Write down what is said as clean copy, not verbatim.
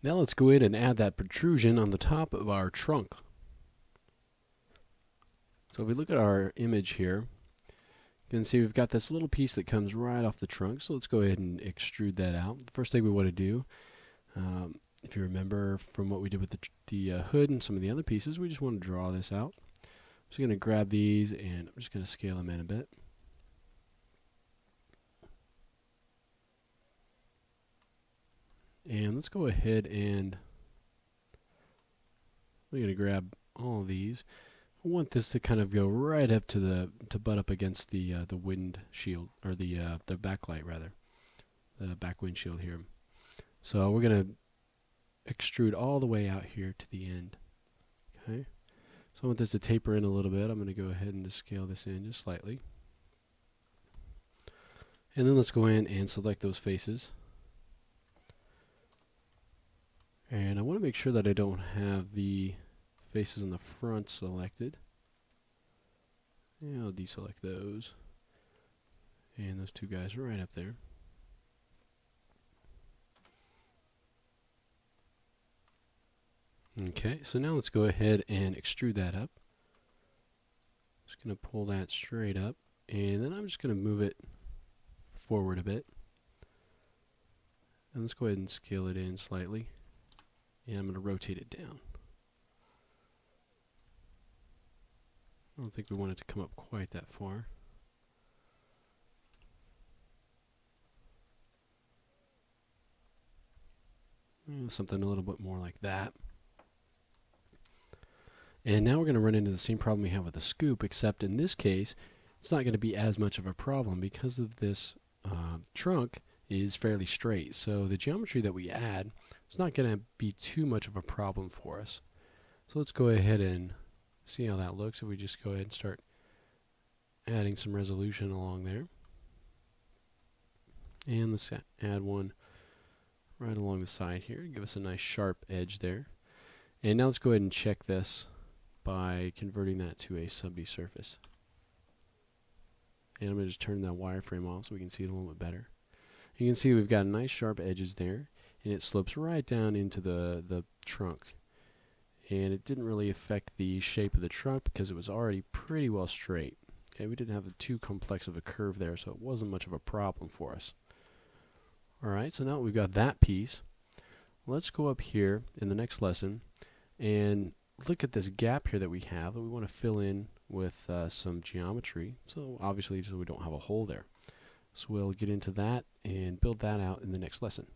Now let's go ahead and add that protrusion on the top of our trunk. So if we look at our image here, you can see we've got this little piece that comes right off the trunk. So let's go ahead and extrude that out. The first thing we want to do, if you remember from what we did with the hood and some of the other pieces, we just want to draw this out. I'm just going to grab these and I'm just going to scale them in a bit. And let's go ahead and we're going to grab all of these. I want this to kind of go right up to butt up against the windshield, or the backlight rather, the back windshield here. So we're going to extrude all the way out here to the end. Okay. So I want this to taper in a little bit. I'm going to go ahead and just scale this in just slightly. And then let's go in and select those faces. And I want to make sure that I don't have the faces in the front selected. And I'll deselect those. And those two guys right up there. Okay, so now let's go ahead and extrude that up. Just going to pull that straight up. And then I'm just going to move it forward a bit. And let's go ahead and scale it in slightly. And I'm going to rotate it down. I don't think we want it to come up quite that far. Something a little bit more like that. And now we're going to run into the same problem we have with the scoop, except in this case, it's not going to be as much of a problem because of this trunk is fairly straight. So the geometry that we add is not going to be too much of a problem for us. So let's go ahead and see how that looks if we just go ahead and start adding some resolution along there. And let's add one right along the side here, give us a nice sharp edge there. And now let's go ahead and check this by converting that to a sub-B surface. And I'm going to just turn that wireframe off so we can see it a little bit better. You can see we've got nice sharp edges there, and it slopes right down into the trunk. And it didn't really affect the shape of the trunk because it was already pretty well straight. Okay, we didn't have too complex of a curve there, so it wasn't much of a problem for us. Alright, so now we've got that piece. Let's go up here in the next lesson and look at this gap here that we have that we want to fill in with some geometry. So obviously, so we don't have a hole there. So we'll get into that and build that out in the next lesson.